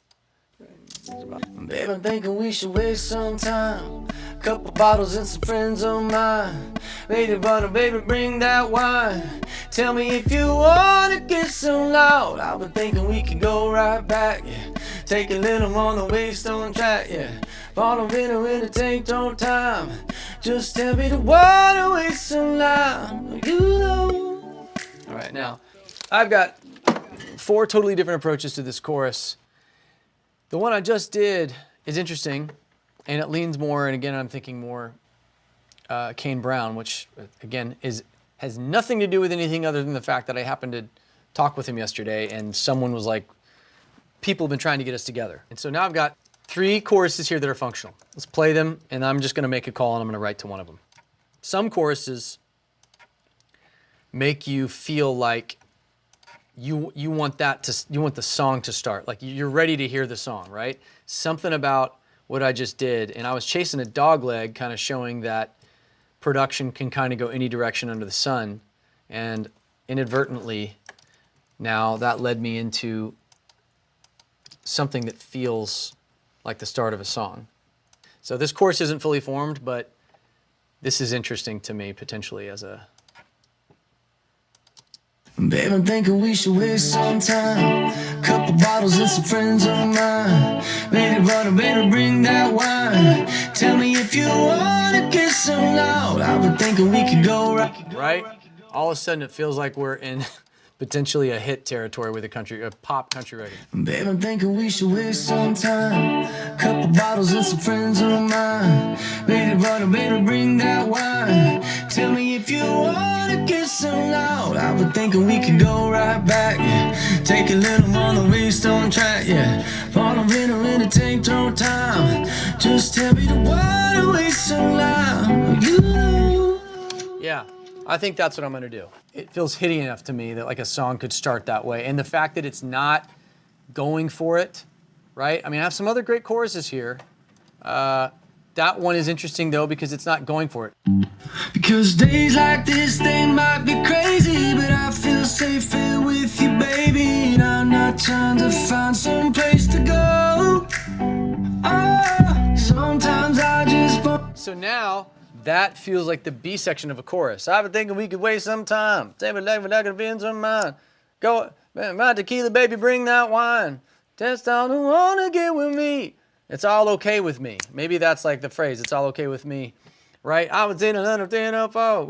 Baby, I'm thinking we should waste some time. Couple bottles and some friends of mine. Baby, butter, baby, bring that wine. Tell me if you wanna get so loud. I've been thinking we could go right back, yeah. Take a little on the Waystone track, yeah. Bottle winner in the take no time. Just tell me the water waste so loud. You know. All right, now I've got 4 totally different approaches to this chorus. The one I just did is interesting, and it leans more, and again, I'm thinking more Kane Brown, which again has nothing to do with anything other than the fact that I happened to talk with him yesterday, and someone was like, people have been trying to get us together. And so now I've got 3 choruses here that are functional. Let's play them, and I'm just gonna make a call, and I'm gonna write to one of them. Some choruses make you feel like you want the song to start. Like you're ready to hear the song, right? Something about what I just did, and I was chasing a dog leg, kind of showing that production can kind of go any direction under the sun, and inadvertently, now that led me into something that feels like the start of a song. So this chorus isn't fully formed, but this is interesting to me potentially as a... Babe, I'm thinking we should waste some time. Couple bottles and some friends of mine. Baby, brother, baby, bring that wine. Tell me if you wanna get so loud. I've been thinking we could go right? All of a sudden it feels like we're in potentially a hit territory with a pop country record. Babe, I'm thinking we should waste some time. Couple bottles and some friends of mine. Baby, brother, baby, bring that wine. Tell me if you wanna get so loud. I've been thinking we could go right back, yeah. Take a little on the Waystone track, yeah. Follow in the tank, throw time. Just tell me the water waste so loud. You know. Yeah, I think that's what I'm gonna do. It feels hitty enough to me that like a song could start that way. And the fact that it's not going for it, right? I mean, I have some other great choruses here. That one is interesting though because it's not going for it. Because days like this, they might be crazy, but I feel safe here with you, baby. And I'm not trying to find some place to go. Oh, sometimes I just want. So now, that feels like the B section of a chorus. I've been thinking we could waste some time. Take me like we're not gonna be in some mind. Go, man, my tequila, baby, bring that wine. Test on who wanna get with me. It's all okay with me. Maybe that's like the phrase, it's all okay with me, right? I was in another thing up, oh,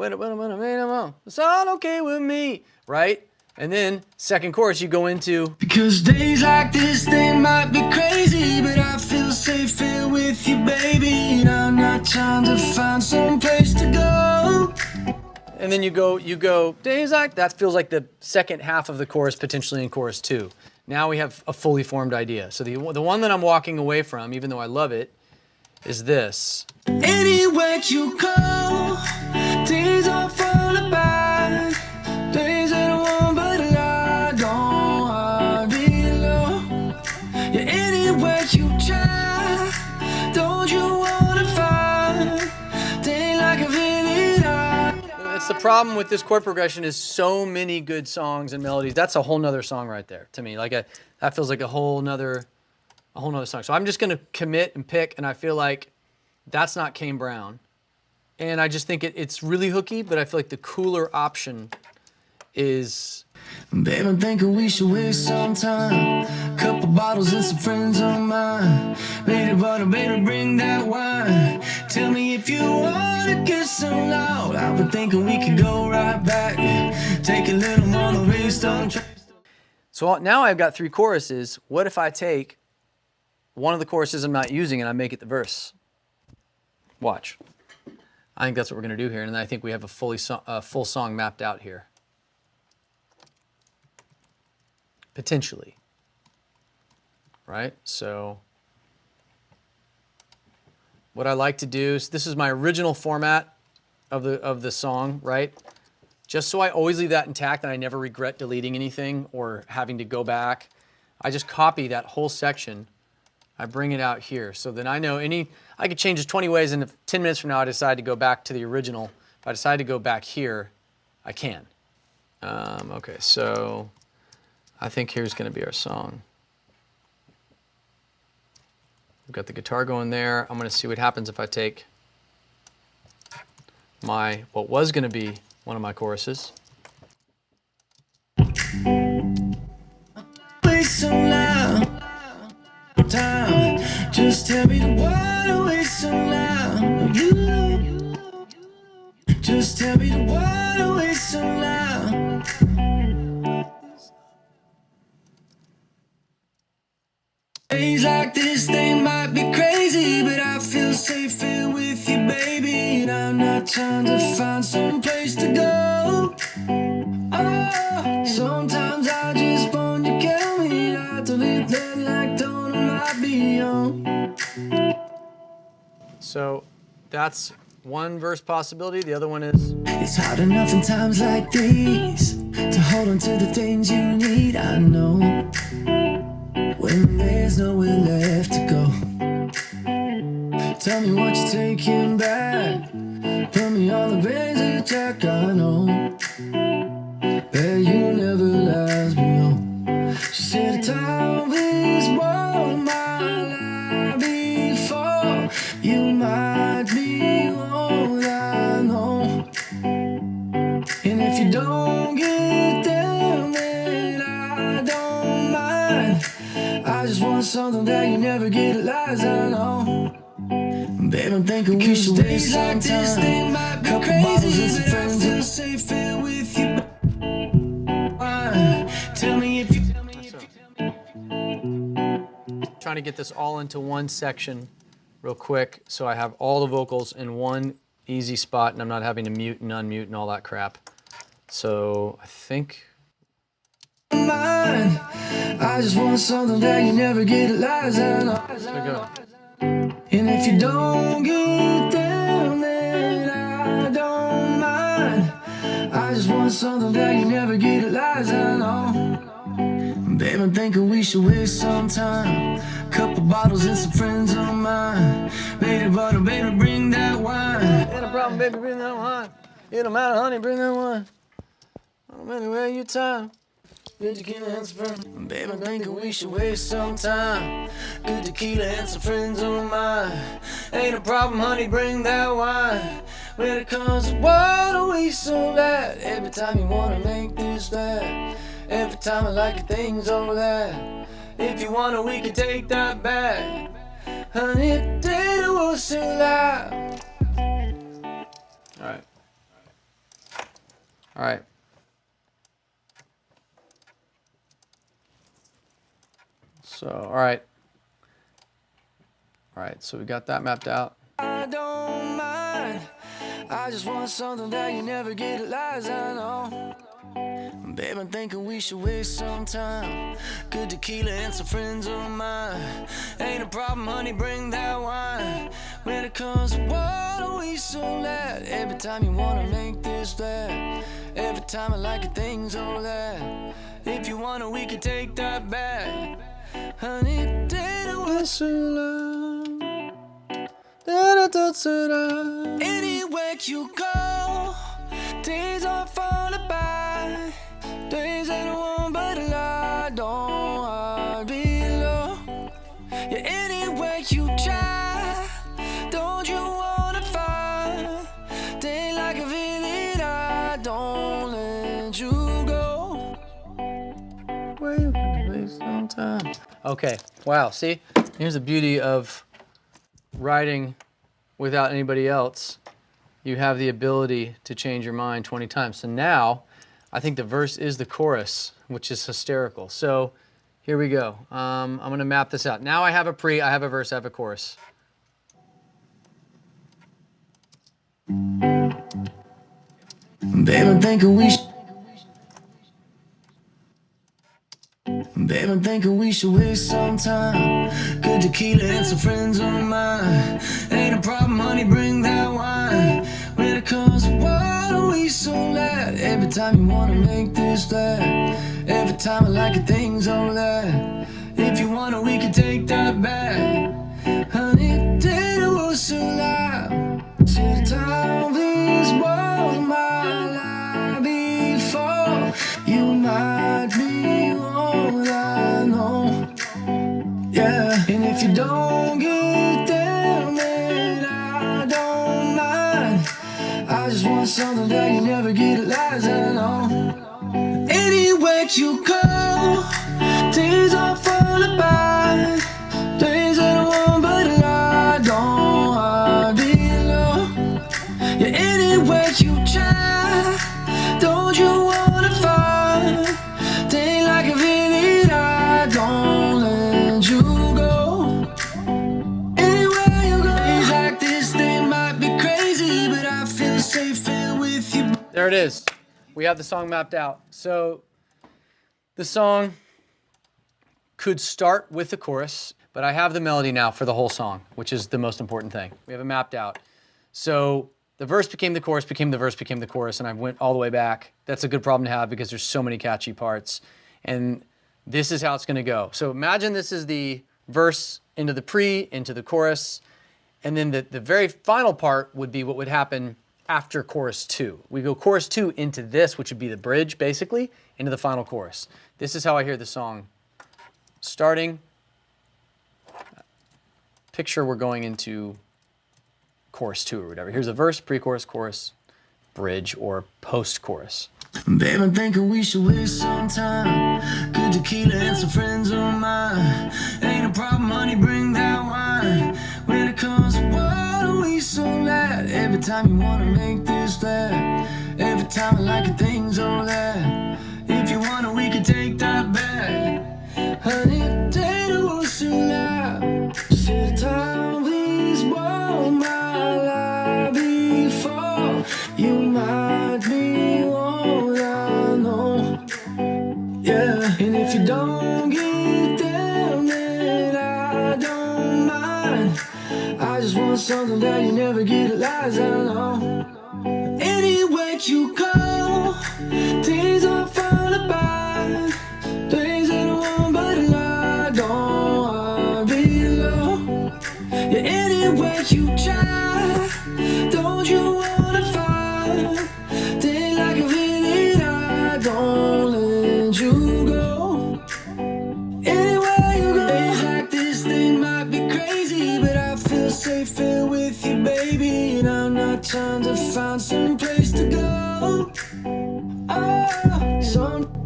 it's all okay with me, right? And then, second chorus, you go into... Because days like this, they might be crazy, but I feel safe here with you, baby. And I'm not trying to find some place to go. And then you go, days like... That feels like the second half of the chorus, potentially in chorus 2. Now we have a fully formed idea. So the one that I'm walking away from, even though I love it, is this. Anywhere you go, days are full of bad. Days that want but I don't really know. Yeah, anywhere you try, don't you wanna find? Day like a really hard. That's the problem with this chord progression is so many good songs and melodies. That's a whole nother song right there to me. That feels like a whole nother song. So I'm just gonna commit and pick, and I feel like that's not Kane Brown. And I just think it's really hooky, but I feel like the cooler option is... Babe, I'm thinking we should waste some time. Couple bottles and some friends of mine. Baby, butter, baby, bring that wine. Tell me if you wanna get so loud. I've been thinking we could go right back, yeah. Take a little on the Waystone track. So now I've got 3 choruses. What if I take one of the choruses I'm not using and I make it the verse? Watch. I think that's what we're gonna do here, and I think we have a full song mapped out here. Potentially, right? So what I like to do is, this is my original format of the song, right? Just so I always leave that intact and I never regret deleting anything or having to go back. I just copy that whole section. I bring it out here. So then I know I could change this 20 ways, and if 10 minutes from now I decide to go back to the original, if I decide to go back here, I can. Okay, so I think here's going to be our song. We've got the guitar going there. I'm going to see what happens if I take what was going to be one of my choruses. So loud, time. Just tell me the water waits so loud. You, just tell me the water waits so loud. like this, they might be crazy, but I feel safe here with you, baby. And I'm not trying to find some place to go. Oh, sometimes I just want you coming out to live that like don't might be on. So that's one verse possibility. The other one is, It's hard enough in times like these to hold on to the things you need. I know when there's nowhere left to go. Tell me what you're taking back. Tell me all the ways that you check. I know that you never lies me on. She said the time is what my life before. You might be what I know. And if you don't get down, then I don't mind. I just want something that you never get, lies I know. Babe, I'm thinking we should waste some time. Couple bottles and some friends and safe here with you. Tell me if you. trying to get this all into one section real quick so I have all the vocals in one easy spot and I'm not having to mute and unmute and all that crap. So I think. Mine. I just want something that you never get, lies I know. So go. And if you don't get down, then I don't mind. I just want something that you never get, lies I know. Babe, I'm thinking we should waste some time. Couple bottles and some friends of mine. Baby, butter, baby, bring that wine. Ain't a problem, baby, bring that wine. It don't matter, honey, bring that wine. I'm anywhere you time. Good tequila and some friends. Babe, I'm thinking we should waste some time. Good tequila and some friends of mine. Ain't a problem, honey, bring that wine. When it comes to water, we so bad. Every time you wanna make this bad. Every time I like your things over that. If you wanna, we can take that back. Honey, if data was still alive. All right. All right. So, all right. All right, so we got that mapped out. I don't mind. I just want something that you never get, lies I know. Babe, I'm thinking we should waste some time. Good tequila and some friends of mine. Ain't a problem, honey, bring that wine. When it comes to water, we so loud. Every time you wanna make this bad. Every time I like your things all that. If you wanna, we can take that back. Honey, did was so loud. Anywhere you go, days are falling by. Days ain't one but a lie, don't I be alone? Yeah, anywhere you try, don't you wanna find? Day like a villain, I don't let you go. Waste some time. Okay, wow, see? Here's the beauty of writing without anybody else. You have the ability to change your mind 20 times. So now, I think the verse is the chorus, which is hysterical. So here we go. I'm gonna map this out. Now I have a pre, I have a verse, I have a chorus. Babe, I'm thinking we should. Babe, I'm thinking we should waste some time. Good tequila and some friends of mine. Ain't a problem, honey, bring that wine. When it comes to water, we so loud. Every time you wanna make this bad. Every time I like your things all that. If you wanna, we can take that back. Honey, did it was so loud. Till the time please was my life before. You might be what I know. Yeah, and if you don't get down, then I don't mind. I just want something that you never get, lies I know. Anywhere you go, days are falling by. Days ain't one but a lie, don't I be alone? Yeah, anywhere you try, don't you wanna find? Day like a villain, I don't let you go. safe here with you. There it is. We have the song mapped out. So the song could start with the chorus, but I have the melody now for the whole song, which is the most important thing. We have it mapped out. So the verse became the chorus, became the verse, became the chorus, and I went all the way back. That's a good problem to have because there's so many catchy parts. And this is how it's going to go. So imagine this is the verse into the pre, into the chorus, and then the very final part would be what would happen after chorus 2. We go chorus 2 into this, which would be the bridge, basically, into the final chorus. This is how I hear the song starting. Picture we're going into chorus 2 or whatever. Here's a verse, pre-chorus, chorus, bridge, or post-chorus. Babe, I'm thinking we should waste some time. Good tequila and some friends of mine. Ain't a problem, honey, bring that wine. When it comes to water, we so glad. Every time you wanna make this flat. Every time I like your things all that. If you wanna, we can take that back. Honey, take the words too loud. Sit down, please, blow my life before you might be what I know. Yeah, and if you don't get down, then I don't mind. I just want something that you never get lies, I know. Anywhere you go, days are falling by. Days that I want, but I don't wanna be alone. Yeah, anywhere you try, don't you wanna find? Day like a minute, I don't let you go. Anywhere you go, days like this, they might be crazy, but I feel safe here with you, baby. And I'm not trying to find some place to go.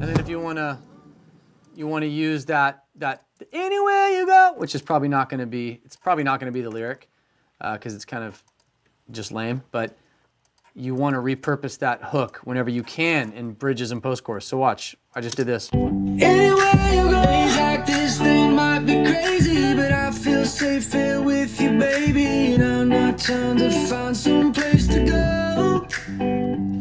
And then if you wanna use that anywhere you go, which is probably not gonna be, it's probably not gonna be the lyric, because it's kind of just lame, but you want to repurpose that hook whenever you can in bridges and post-chorus. So watch, I just did this. Anywhere you go, days like this, they might be crazy, but I feel safe here with you, baby. And I'm not trying to find some place to go.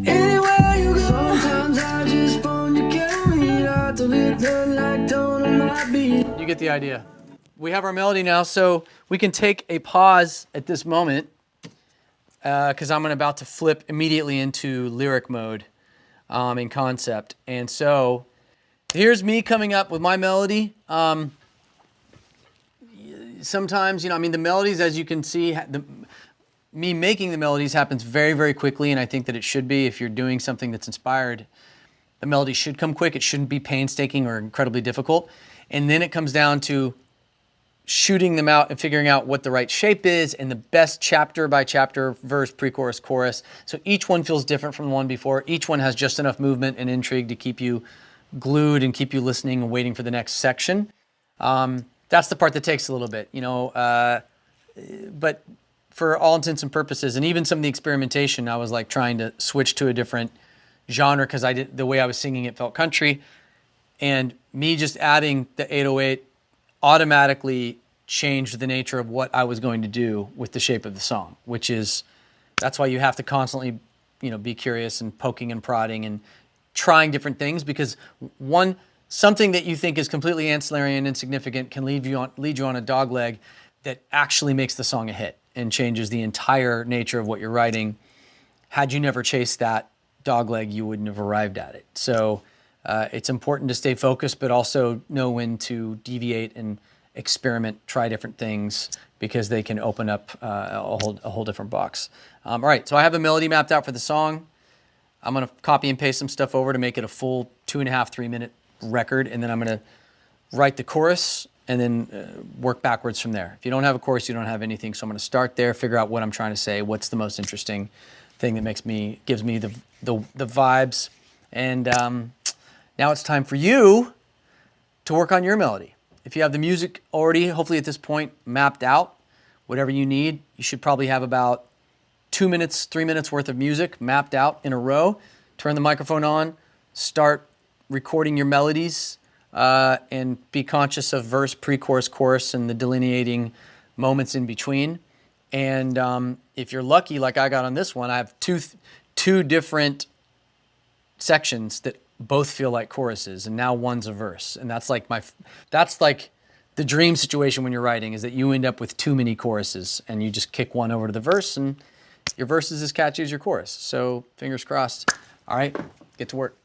Anywhere you go, sometimes I just want to carry me out to live the like tone of my beat. You get the idea. We have our melody now, so we can take a pause at this moment because I'm about to flip immediately into lyric mode in concept. And so here's me coming up with my melody. Sometimes, you know, I mean, the melodies, as you can see, me making the melodies happens very, very quickly, and I think that it should be. If you're doing something that's inspired, the melody should come quick. It shouldn't be painstaking or incredibly difficult. And then it comes down to shooting them out and figuring out what the right shape is and the best chapter by chapter, verse, pre-chorus, chorus. So each one feels different from the one before. Each one has just enough movement and intrigue to keep you glued and keep you listening and waiting for the next section. That's the part that takes a little bit, you know, but for all intents and purposes, and even some of the experimentation, I was like trying to switch to a different genre because the way I was singing it felt country, and me just adding the 808 automatically changed the nature of what I was going to do with the shape of the song, which is, that's why you have to constantly, you know, be curious and poking and prodding and trying different things, because something that you think is completely ancillary and insignificant can lead you on a dog leg that actually makes the song a hit and changes the entire nature of what you're writing. Had you never chased that dog leg, you wouldn't have arrived at it. So it's important to stay focused, but also know when to deviate and experiment, try different things, because they can open up a whole different box. All right, so I have a melody mapped out for the song. I'm gonna copy and paste some stuff over to make it a full 2.5, 3 minute record, and then I'm gonna write the chorus and then work backwards from there. If you don't have a chorus, you don't have anything. So I'm gonna start there, figure out what I'm trying to say, what's the most interesting thing that gives me the vibes, and now it's time for you to work on your melody. If you have the music already, hopefully at this point, mapped out, whatever you need, you should probably have about 2 minutes, 3 minutes worth of music mapped out in a row. Turn the microphone on, start recording your melodies, and be conscious of verse, pre-chorus, chorus, and the delineating moments in between. And if you're lucky, like I got on this one, I have two different sections that both feel like choruses, and now one's a verse. And that's like the dream situation when you're writing, is that you end up with too many choruses and you just kick one over to the verse and your verse is as catchy as your chorus. So fingers crossed. All right, get to work.